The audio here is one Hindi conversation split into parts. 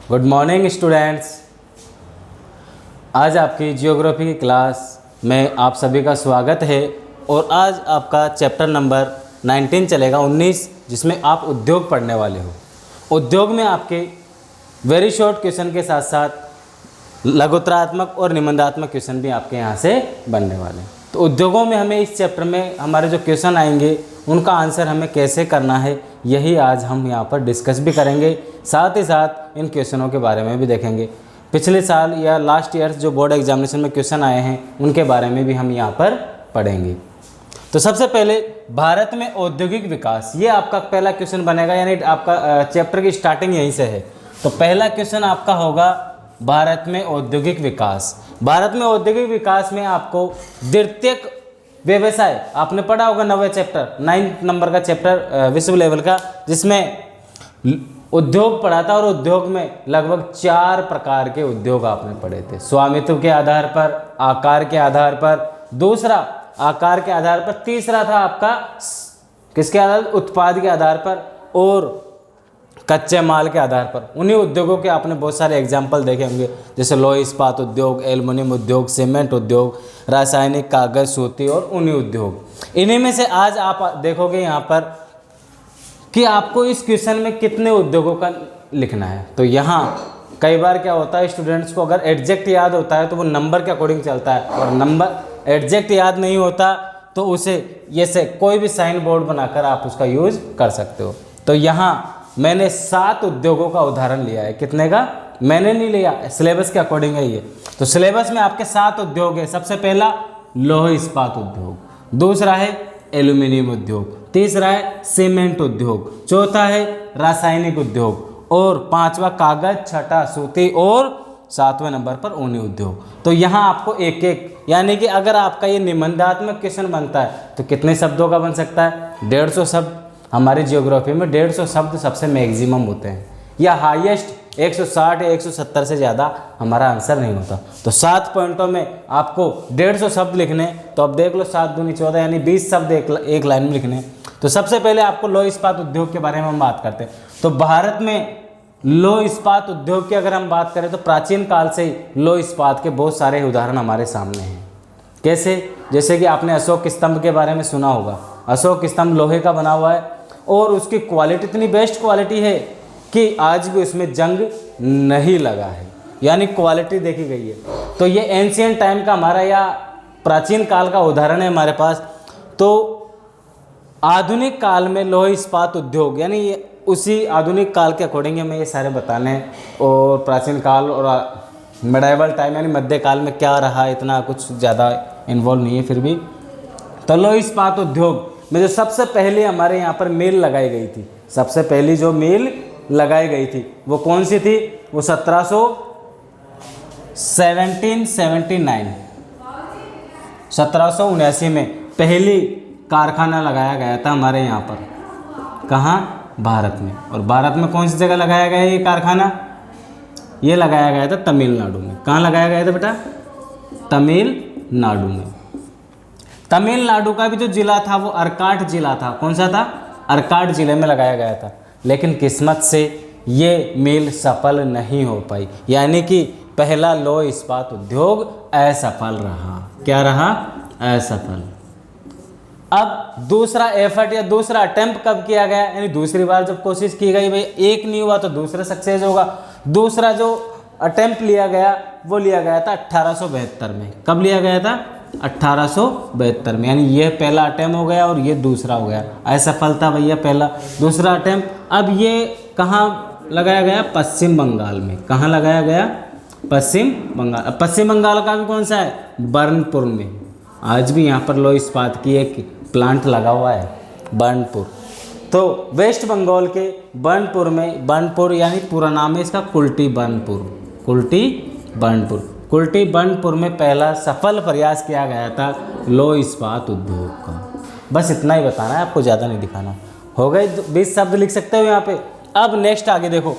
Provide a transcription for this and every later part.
Good morning students. आज आपकी जियोग्राफी की क्लास में आप सभी का स्वागत है और आज आपका चैप्टर नंबर 19 चलेगा 19, जिसमें आप उद्योग पढ़ने वाले हो। उद्योग में आपके वेरी शॉर्ट क्वेश्चन के साथ साथ लघुतरात्मक और निबंधात्मक क्वेश्चन भी आपके यहाँ से बनने वाले हैं। तो उद्योगों में हमें इस चैप्टर में हमारे जो क्वेश्चन आएंगे उनका आंसर हमें कैसे करना है, यही आज हम यहाँ पर डिस्कस भी करेंगे। साथ ही साथ इन क्वेश्चनों के बारे में भी देखेंगे। पिछले साल या लास्ट ईयर जो बोर्ड एग्जामिनेशन में क्वेश्चन आए हैं उनके बारे में भी हम यहाँ पर पढ़ेंगे। तो सबसे पहले भारत में औद्योगिक विकास, ये आपका पहला क्वेश्चन बनेगा, यानी आपका चैप्टर की स्टार्टिंग यहीं से है। तो पहला क्वेश्चन आपका होगा भारत में औद्योगिक विकास। भारत में औद्योगिक विकास में आपको द्वितीयक व्यवसाय आपने पढ़ा होगा, 9वें चैप्टर 9 नंबर का चैप्टर विश्व लेवल का, जिसमें उद्योग पढ़ा था। और उद्योग में लगभग 4 प्रकार के उद्योग आपने पढ़े थे। स्वामित्व के आधार पर, आकार के आधार पर, दूसरा आकार के आधार पर, तीसरा था आपका किसके आधार, उत्पाद के आधार पर, और कच्चे माल के आधार पर। उन्हीं उद्योगों के आपने बहुत सारे एग्जाम्पल देखे होंगे, जैसे लोह इस्पात उद्योग, एल्युमिनियम उद्योग, सीमेंट उद्योग, रासायनिक, कागज, सूती और ऊनी उद्योग। इन्हीं में से आज आप देखोगे यहाँ पर कि आपको इस क्वेश्चन में कितने उद्योगों का लिखना है। तो यहाँ कई बार क्या होता है, स्टूडेंट्स को अगर एग्जैक्ट याद होता है तो वो नंबर के अकॉर्डिंग चलता है, और नंबर एग्जैक्ट याद नहीं होता तो उसे ये से कोई भी साइन बोर्ड बनाकर आप उसका यूज कर सकते हो। तो यहाँ मैंने 7 उद्योगों का उदाहरण लिया है। कितने का मैंने नहीं लिया, सिलेबस के अकॉर्डिंग है ये। तो सिलेबस में आपके 7 उद्योग है। सबसे पहला लौह इस्पात उद्योग, दूसरा है एल्यूमिनियम उद्योग, तीसरा है सीमेंट उद्योग, चौथा है रासायनिक उद्योग, और 5वां कागज, छठा सूती, और 7वें नंबर पर ऊनी उद्योग। तो यहाँ आपको एक एक, यानी कि अगर आपका ये निबंधात्मक क्वेश्चन बनता है तो कितने शब्दों का बन सकता है, 150 शब्द। हमारी जियोग्राफी में 150 शब्द सबसे मैक्सिमम होते हैं, या हाईएस्ट 160 या 170 से ज़्यादा हमारा आंसर नहीं होता। तो 7 पॉइंटों में आपको 150 शब्द लिखने, तो अब देख लो 7 दूनी 14, यानी 20 शब्द एक लाइन में लिखने। तो सबसे पहले आपको लौह इस्पात उद्योग के बारे में हम बात करते हैं। तो भारत में लौह इस्पात उद्योग की अगर हम बात करें तो प्राचीन काल से ही लौह इस्पात के बहुत सारे उदाहरण हमारे सामने हैं। कैसे, जैसे कि आपने अशोक स्तंभ के बारे में सुना होगा। अशोक स्तंभ लोहे का बना हुआ है और उसकी क्वालिटी इतनी बेस्ट क्वालिटी है कि आज भी उसमें जंग नहीं लगा है, यानी क्वालिटी देखी गई है। तो ये एंशियंट टाइम का हमारा या प्राचीन काल का उदाहरण है हमारे पास। तो आधुनिक काल में लौह इस्पात उद्योग, यानी ये उसी आधुनिक काल के अकॉर्डिंग हमें ये सारे बताने हैं। और प्राचीन काल और मिडाइवल टाइम यानी मध्यकाल में क्या रहा, इतना कुछ ज़्यादा इन्वॉल्व नहीं है फिर भी। तो लौह इस्पात उद्योग में जो सबसे पहले हमारे यहाँ पर मिल लगाई गई थी, सबसे पहली जो मिल लगाई गई थी वो कौन सी थी, वो 1779 में पहली कारखाना लगाया गया था हमारे यहाँ पर। कहाँ, भारत में। और भारत में कौन सी जगह लगाया गया ये कारखाना, ये लगाया गया था तमिलनाडु में। कहाँ लगाया गया था बेटा, तमिलनाडु में। तमिलनाडु का भी जो जिला था वो अर्काट जिला था। कौन सा था, अर्काट जिले में लगाया गया था। लेकिन किस्मत से ये मिल सफल नहीं हो पाई, यानी कि पहला लौह इस्पात उद्योग असफल रहा। क्या रहा, असफल। अब दूसरा एफर्ट या दूसरा अटेम्प्ट कब किया गया, यानी दूसरी बार जब कोशिश की गई, भाई एक नहीं हुआ तो दूसरा सक्सेस होगा। दूसरा जो अटेम्प्ट लिया गया वो लिया गया था 1872 में। कब लिया गया था, 1872 में। यानी ये पहला अटेम्प्ट हो गया और ये दूसरा हो गया। असफल था भैया पहला, दूसरा अटेम्प्ट। अब ये कहाँ लगाया गया, पश्चिम बंगाल में। कहाँ लगाया गया, पश्चिम बंगाल। पश्चिम बंगाल का भी कौन सा है, बर्नपुर में। आज भी यहाँ पर लौह इस्पात की एक प्लांट लगा हुआ है, बर्नपुर। तो वेस्ट बंगाल के बर्नपुर में, बर्नपुर यानी पूरा नाम है इसका कुल्टी बर्नपुर, कुल्टी बर्नपुर। कुल्टी बर्नपुर में पहला सफल प्रयास किया गया था लौह इस्पात उद्योग का। बस इतना ही बताना है आपको, ज़्यादा नहीं दिखाना। हो गए 20 शब्द लिख सकते हो यहाँ पे। अब नेक्स्ट आगे देखो,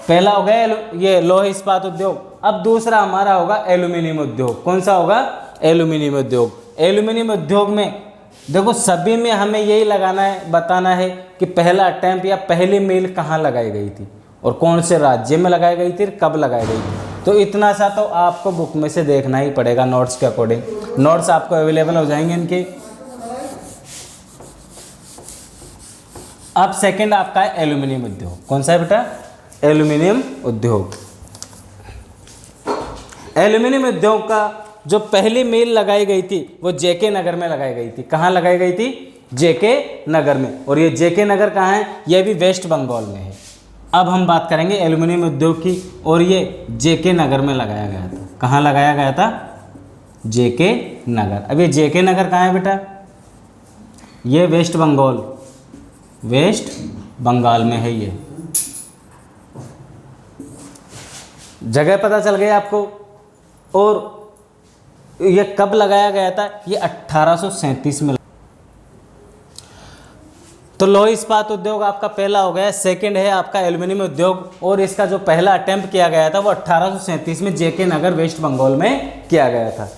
पहला हो गया ये लौह इस्पात उद्योग। अब दूसरा हमारा होगा एल्यूमिनियम उद्योग। कौन सा होगा, एल्यूमिनियम उद्योग। एल्यूमिनियम उद्योग में देखो सभी में हमें यही लगाना है, बताना है कि पहला अटेम्प्ट या पहली मिल कहाँ लगाई गई थी। और कौन से राज्य में लगाई गई थी, कब लगाई गई थी। तो इतना सा तो आपको बुक में से देखना ही पड़ेगा नोट्स के अकॉर्डिंग। नोट्स आपको अवेलेबल हो जाएंगे इनके। अब सेकंड आपका है एल्यूमिनियम उद्योग। कौन सा है बेटा? एल्यूमिनियम उद्योग। एल्यूमिनियम उद्योग का जो पहली मिल लगाई गई थी वो जेके नगर में लगाई गई थी। कहाँ लगाई गई थी? जेके नगर में। और ये जेके नगर कहाँ है? ये भी वेस्ट बंगाल में है। अब हम बात करेंगे एल्यूमिनियम उद्योग की, और ये जेके नगर में लगाया गया था। कहाँ लगाया गया था? जेके नगर। अब ये जेके नगर कहाँ है बेटा? ये वेस्ट बंगाल, वेस्ट बंगाल में है। ये जगह पता चल गई आपको। और ये कब लगाया गया था? ये 1837 में। तो लोह इस्पात उद्योग आपका पहला हो गया। सेकंड है आपका एल्यूमिनियम उद्योग, और इसका जो पहला अटेम्प्ट किया गया था वो 1837 में जेके नगर वेस्ट बंगाल में किया गया था।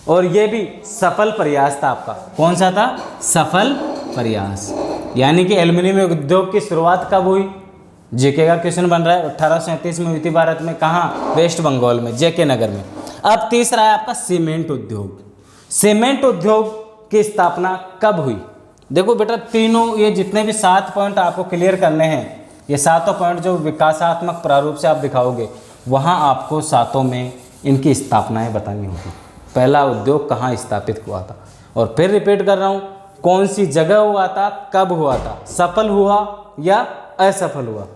और ये भी सफल प्रयास था आपका। कौन सा था? सफल प्रयास। यानी कि एल्यूमिनियम उद्योग की शुरुआत कब हुई? जेके का क्वेश्चन बन रहा है। 1837 में हुई थी भारत में। कहाँ? वेस्ट बंगाल में, जेके नगर में। अब तीसरा है आपका सीमेंट उद्योग। सीमेंट उद्योग की स्थापना कब हुई? देखो बेटा, तीनों ये जितने भी 7 पॉइंट आपको क्लियर करने हैं, ये सातों पॉइंट जो विकासात्मक प्रारूप से आप दिखाओगे, वहाँ आपको सातों में इनकी स्थापनाएं बतानी होगी। पहला उद्योग कहाँ स्थापित हुआ था, और फिर रिपीट कर रहा हूँ, कौन सी जगह हुआ था, कब हुआ था, सफल हुआ या असफल हुआ।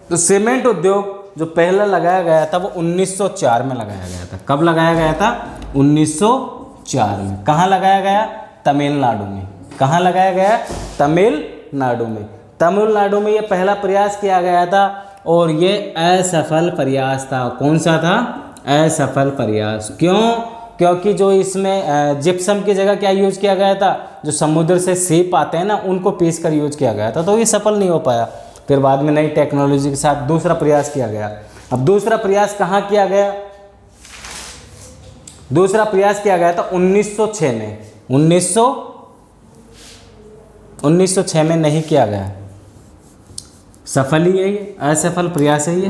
तो सीमेंट उद्योग जो पहला लगाया गया था वो 1904 में लगाया गया था। कब लगाया गया था? 1904 में। कहाँ लगाया गया? तमिलनाडु में। कहाँ लगाया गया? तमिलनाडु में। तमिलनाडु में ये पहला प्रयास किया गया था, और ये असफल प्रयास था। कौन सा था? असफल प्रयास। क्यों? क्योंकि जो इसमें जिप्सम की जगह क्या यूज किया गया था? जो समुद्र से सीप आते हैं ना, उनको पीस कर यूज किया गया था, तो ये सफल नहीं हो पाया। फिर बाद में नई टेक्नोलॉजी के साथ दूसरा प्रयास किया गया। अब दूसरा प्रयास कहाँ किया गया? दूसरा प्रयास किया गया था 1906 में। 1906 में नहीं किया गया। सफल ही है ये, असफल प्रयास है ये।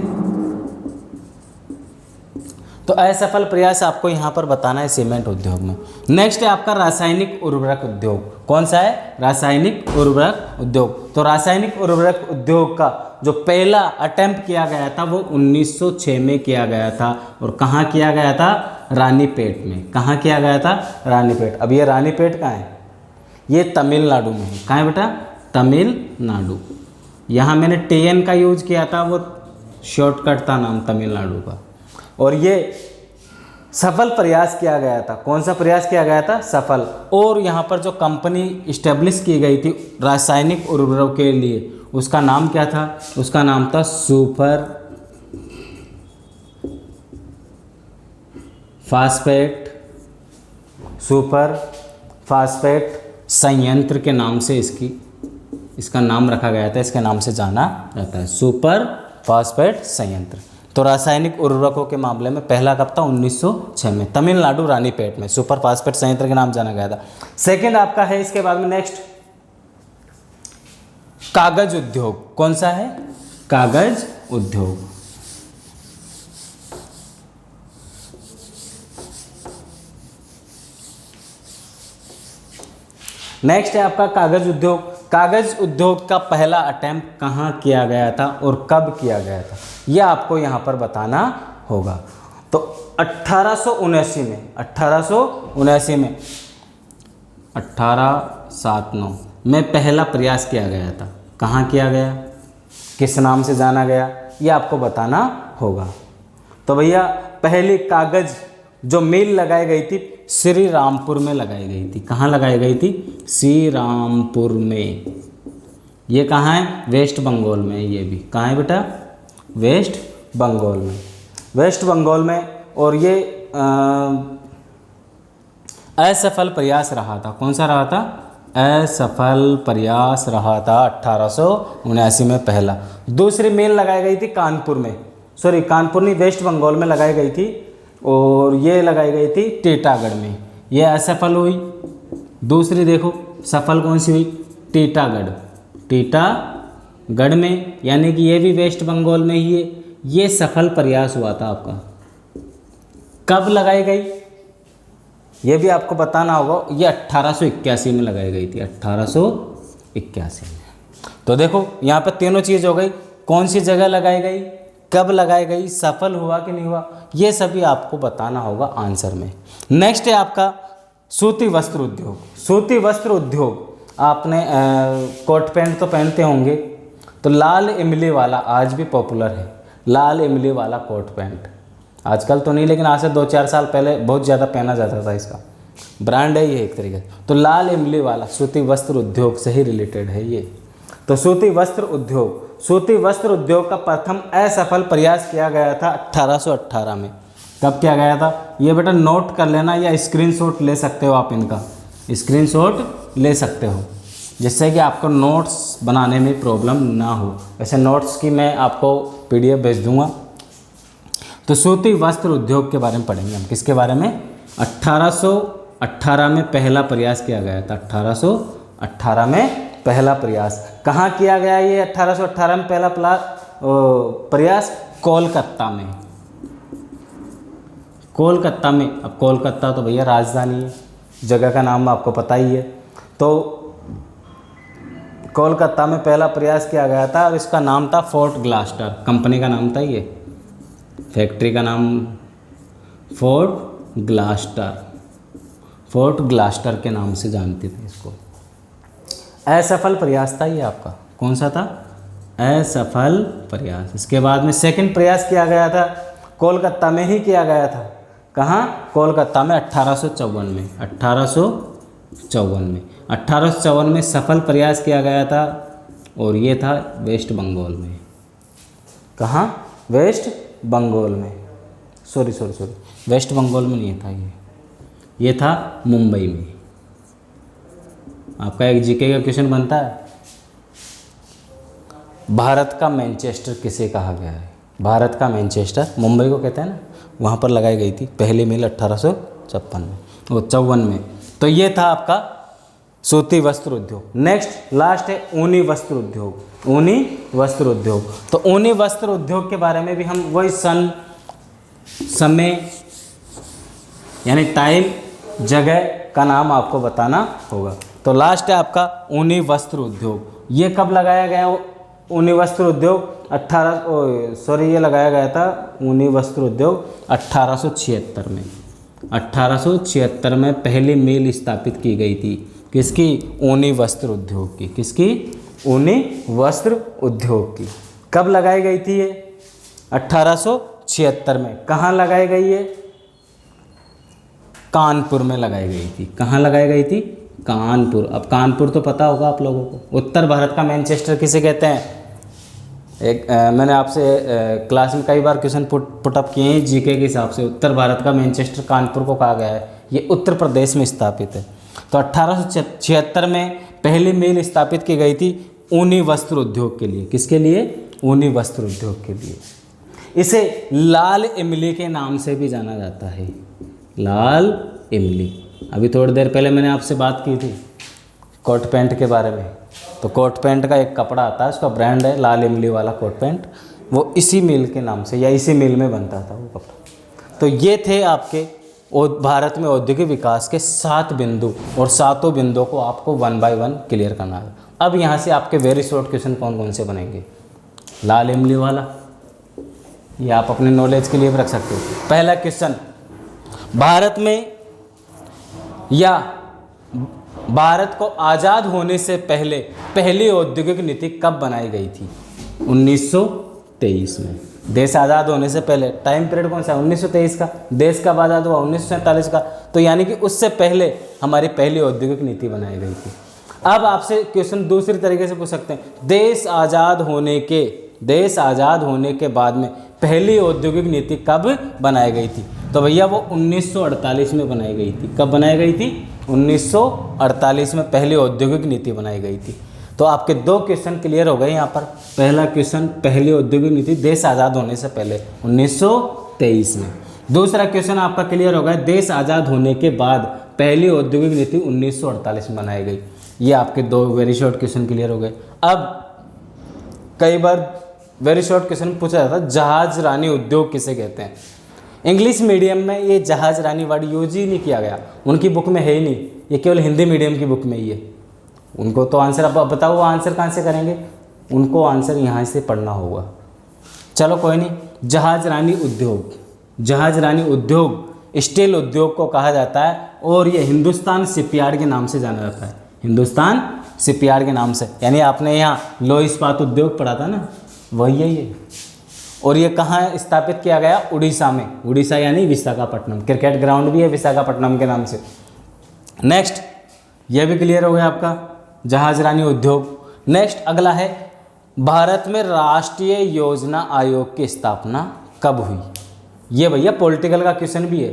तो असफल प्रयास आपको यहाँ पर बताना है सीमेंट उद्योग में। नेक्स्ट है आपका रासायनिक उर्वरक उद्योग। कौन सा है? रासायनिक उर्वरक उद्योग। तो रासायनिक उर्वरक उद्योग का जो पहला अटेम्प्ट किया गया था वो 1906 में किया गया था। और कहाँ किया गया था? रानीपेट में। कहाँ किया गया था? रानीपेट। अब ये रानीपेट कहाँ है? ये तमिलनाडु में है। कहाँ है बेटा? तमिलनाडु। यहाँ मैंने TN का यूज किया था, वो शॉर्टकट था नाम तमिलनाडु का। और ये सफल प्रयास किया गया था। कौन सा प्रयास किया गया था? सफल। और यहाँ पर जो कंपनी इस्टेब्लिश की गई थी रासायनिक उर्वरक के लिए, उसका नाम क्या था? उसका नाम था सुपर फास्फेट संयंत्र के नाम से इसका नाम रखा गया था। इसके नाम से जाना जाता है, सुपर फास्फेट संयंत्र। तो रासायनिक उर्वरकों के मामले में पहला कब था? 1906 में, तमिलनाडु रानीपेट में सुपर फास्फेट संयंत्र के नाम जाना गया था। सेकंड आपका है इसके बाद में नेक्स्ट कागज उद्योग। कौन सा है? कागज उद्योग। नेक्स्ट है आपका कागज उद्योग। कागज उद्योग का पहला अटेम्प्ट कहाँ किया गया था और कब किया गया था, यह आपको यहाँ पर बताना होगा। तो 1879 में 1879 में पहला प्रयास किया गया था। कहाँ किया गया, किस नाम से जाना गया, ये आपको बताना होगा। तो भैया पहली कागज जो मिल लगाई गई थी श्री रामपुर में लगाई गई थी। कहाँ लगाई गई थी? श्री रामपुर में। ये कहाँ है? वेस्ट बंगाल में। ये भी कहाँ है बेटा? वेस्ट बंगाल में। वेस्ट बंगाल में। और ये असफल प्रयास रहा था। कौन सा रहा था? असफल प्रयास रहा था 1879 में पहला। दूसरी मिल लगाई गई थी कानपुर में, सॉरी कानपुर नहीं, वेस्ट बंगाल में लगाई गई थी। और ये लगाई गई थी टीटागढ़ में। ये असफल हुई। दूसरी देखो सफल कौन सी हुई? टीटागढ़ गढ़ में, यानी कि ये भी वेस्ट बंगाल में ही है। ये सफल प्रयास हुआ था आपका। कब लगाई गई ये भी आपको बताना होगा। ये 1881 में लगाई गई थी, 1881 में। तो देखो यहाँ पर तीनों चीज़ हो गई, कौन सी जगह लगाई गई, कब लगाई गई, सफल हुआ कि नहीं हुआ, ये सभी आपको बताना होगा आंसर में। नेक्स्ट है आपका सूती वस्त्र उद्योग। सूती वस्त्र उद्योग आपने कोट पैंट तो पहनते होंगे, तो लाल इमली वाला आज भी पॉपुलर है। लाल इमली वाला कोट पैंट आजकल तो नहीं, लेकिन आज से 2-4 साल पहले बहुत ज़्यादा पहना जाता था। इसका ब्रांड है ये एक तरीके से। तो लाल इमली वाला सूती वस्त्र उद्योग से ही रिलेटेड है ये। तो सूती वस्त्र उद्योग का प्रथम असफल प्रयास किया गया था 1818 में। कब किया गया था ये बेटा नोट कर लेना, या स्क्रीनशॉट ले सकते हो आप, इनका स्क्रीनशॉट ले सकते हो, जिससे कि आपको नोट्स बनाने में प्रॉब्लम ना हो। वैसे नोट्स की मैं आपको PDF भेज दूंगा। तो सूती वस्त्र उद्योग के बारे में पढ़ेंगे हम। किसके बारे में? 1818 में पहला प्रयास किया गया था। 1818 में पहला प्रयास कहाँ किया गया ये? 1818 में पहला प्रयास कोलकाता में। कोलकाता में, अब कोलकाता तो भैया राजधानी है, जगह का नाम आपको पता ही है। तो कोलकाता में पहला प्रयास किया गया था और इसका नाम था फोर्ट ग्लास्टर। कंपनी का नाम था ये, फैक्ट्री का नाम फोर्ट ग्लास्टर के नाम से जानते थे इसको। असफल प्रयास था ये आपका। कौन सा था? असफल प्रयास। इसके बाद में सेकंड प्रयास किया गया था, कोलकाता में ही किया गया था। कहाँ? कोलकाता में 1854 में। 1854 में सफल प्रयास किया गया था, और ये था वेस्ट बंगाल में। कहाँ? वेस्ट बंगाल में। सॉरी वेस्ट बंगाल में नहीं था ये था मुंबई में। आपका एक जीके का क्वेश्चन बनता है, भारत का मैनचेस्टर किसे कहा गया है? भारत का मैनचेस्टर मुंबई को कहते हैं ना, वहाँ पर लगाई गई थी पहली मील 1854 में, वो 54 में। तो ये था आपका सूती वस्त्र उद्योग। नेक्स्ट लास्ट है ऊनी वस्त्र उद्योग। ऊनी वस्त्र उद्योग, तो ऊनी वस्त्र उद्योग के बारे में भी हम वही सन, समय यानी टाइम, जगह का नाम आपको बताना होगा। तो लास्ट है आपका ऊनी वस्त्र उद्योग। ये कब लगाया गया? ऊनी वस्त्र उद्योग ये लगाया गया था ऊनी वस्त्र उद्योग 1876 में। 1876 में पहली मिल स्थापित की गई थी। किसकी? ऊनी वस्त्र उद्योग की। किसकी? ऊनी वस्त्र उद्योग की। कब लगाई गई थी ये? 1876 में। कहाँ लगाई गई ये? कानपुर में लगाई गई थी। कहाँ लगाई गई थी? कानपुर। अब कानपुर तो पता होगा आप लोगों को। उत्तर भारत का मैनचेस्टर किसे कहते हैं? मैंने आपसे क्लास में कई बार क्वेश्चन पुटअप किए हैं जीके के हिसाब से। उत्तर भारत का मैनचेस्टर कानपुर को कहा गया है। ये उत्तर प्रदेश में स्थापित है। तो 1876 में पहली मिल स्थापित की गई थी ऊनी वस्त्र उद्योग के लिए। किसके लिए? ऊनी वस्त्र उद्योग के लिए। इसे लाल इमली के नाम से भी जाना जाता है। लाल इमली। अभी थोड़ी देर पहले मैंने आपसे बात की थी कोट पैंट के बारे में। तो कोट पैंट का एक कपड़ा आता है, उसका ब्रांड है लाल इमली वाला कोट पैंट। वो इसी मिल के नाम से या इसी मिल में बनता था वो कपड़ा। तो ये थे आपके भारत में औद्योगिक विकास के 7 बिंदु, और 7 बिंदुओं को आपको 1 बाय 1 क्लियर करना है। अब यहाँ से आपके वेरी शॉर्ट क्वेश्चन कौन कौन से बनेंगे? लाल इमली वाला, ये आप अपने नॉलेज के लिए भी रख सकते हो। पहला क्वेश्चन, भारत में या भारत को आज़ाद होने से पहले पहली औद्योगिक नीति कब बनाई गई थी? 1923 में। देश आज़ाद होने से पहले टाइम पीरियड कौन सा है? 1923 का। देश कब आज़ाद हुआ? 1947 का। तो यानी कि उससे पहले हमारी पहली औद्योगिक नीति बनाई गई थी। अब आपसे क्वेश्चन दूसरी तरीके से पूछ सकते हैं, देश आज़ाद होने के बाद में पहली औद्योगिक नीति कब बनाई गई थी? तो भैया वो 1948 में बनाई गई थी। कब बनाई गई थी? 1948 में पहली औद्योगिक नीति बनाई गई थी। तो आपके 2 क्वेश्चन क्लियर हो गए यहाँ पर। पहला क्वेश्चन, पहली औद्योगिक नीति देश आज़ाद होने से पहले 1923 में। दूसरा क्वेश्चन आपका क्लियर हो गया, देश आज़ाद होने के बाद पहली औद्योगिक नीति 1948 में बनाई गई। ये आपके 2 वेरी शॉर्ट क्वेश्चन क्लियर हो गए। अब कई बार वेरी शॉर्ट क्वेश्चन पूछा जाता है, जहाज रानी उद्योग किसे कहते हैं। इंग्लिश मीडियम में ये जहाज रानी वर्ड यूज ही नहीं किया गया, उनकी बुक में है ही नहीं, ये केवल हिंदी मीडियम की बुक में ही है। उनको तो आंसर, अब बताओ वो आंसर कहाँ से करेंगे, उनको आंसर यहाँ से पढ़ना होगा। चलो कोई नहीं, जहाज रानी उद्योग, जहाज रानी उद्योग स्टील उद्योग को कहा जाता है और ये हिंदुस्तान शिपयार्ड के नाम से जाना जाता है, हिंदुस्तान शिपयार्ड के नाम से। यानी आपने यहाँ लौह इस्पात उद्योग पढ़ा था ना, वही है ये। और ये कहाँ स्थापित किया गया, उड़ीसा में, उड़ीसा यानी विशाखापट्टनम। क्रिकेट ग्राउंड भी है विशाखापट्टनम के नाम से। नेक्स्ट, ये भी क्लियर हो गया आपका जहाज रानी उद्योग। नेक्स्ट अगला है, भारत में राष्ट्रीय योजना आयोग की स्थापना कब हुई। ये भैया पॉलिटिकल का क्वेश्चन भी है,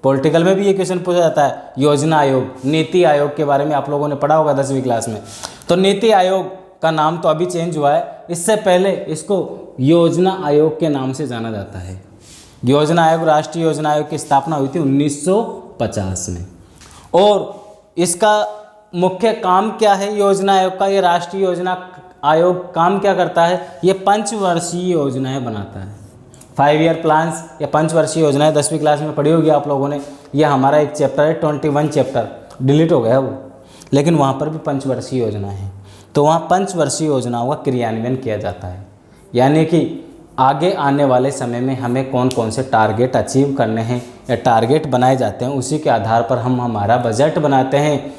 पॉलिटिकल में भी ये क्वेश्चन पूछा जाता है। योजना आयोग, नीति आयोग के बारे में आप लोगों ने पढ़ा होगा 10वीं क्लास में। तो नीति आयोग का नाम तो अभी चेंज हुआ है, इससे पहले इसको योजना आयोग के नाम से जाना जाता है। योजना आयोग, राष्ट्रीय योजना आयोग की स्थापना हुई थी 1950 में। और इसका मुख्य काम क्या है योजना आयोग का, ये राष्ट्रीय योजना आयोग काम क्या करता है, ये पंचवर्षीय योजनाएं बनाता है। 5 ईयर प्लान्स या पंचवर्षीय योजनाएं 10वीं क्लास में पढ़ी होगी आप लोगों ने। ये हमारा एक चैप्टर है 21 चैप्टर, डिलीट हो गया वो, लेकिन वहाँ पर भी पंचवर्षीय योजना है। तो वहाँ पंचवर्षीय योजनाओं का क्रियान्वयन किया जाता है, यानी कि आगे आने वाले समय में हमें कौन कौन से टारगेट अचीव करने हैं या टारगेट बनाए जाते हैं, उसी के आधार पर हम हमारा बजट बनाते हैं।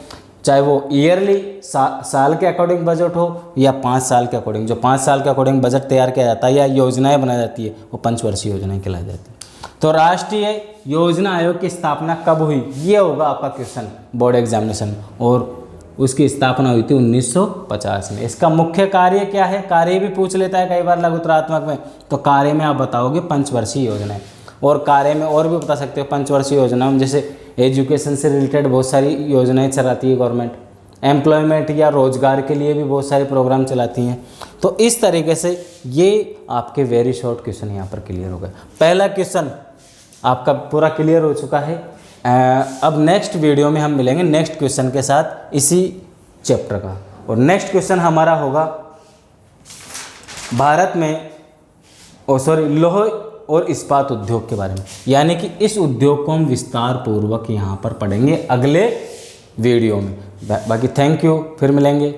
चाहे वो ईयरली साल के अकॉर्डिंग बजट हो या 5 साल के अकॉर्डिंग, जो 5 साल के अकॉर्डिंग बजट तैयार किया जाता है या योजनाएं बनाई जाती है, वो पंचवर्षीय योजनाएं कहलाई जाती है। तो राष्ट्रीय योजना आयोग की स्थापना कब हुई, ये होगा आपका क्वेश्चन बोर्ड एग्जामिनेशन में। और उसकी स्थापना हुई थी 1950 में। इसका मुख्य कार्य क्या है, कार्य भी पूछ लेता है कई बार लघुत्तरात्मक में। तो कार्य में आप बताओगे पंचवर्षीय योजनाएं, और कार्य में और भी बता सकते हो पंचवर्षीय योजना में, जैसे एजुकेशन से रिलेटेड बहुत सारी योजनाएं चलाती है गवर्नमेंट, एम्प्लॉयमेंट या रोजगार के लिए भी बहुत सारे प्रोग्राम चलाती हैं। तो इस तरीके से ये आपके वेरी शॉर्ट क्वेश्चन यहाँ पर क्लियर हो गए। पहला क्वेश्चन आपका पूरा क्लियर हो चुका है। अब नेक्स्ट वीडियो में हम मिलेंगे नेक्स्ट क्वेश्चन के साथ इसी चैप्टर का, और नेक्स्ट क्वेश्चन हमारा होगा भारत में लौह और इस्पात उद्योग के बारे में, यानी कि इस उद्योग को हम विस्तार पूर्वक यहाँ पर पढ़ेंगे अगले वीडियो में। बाकी थैंक यू, फिर मिलेंगे।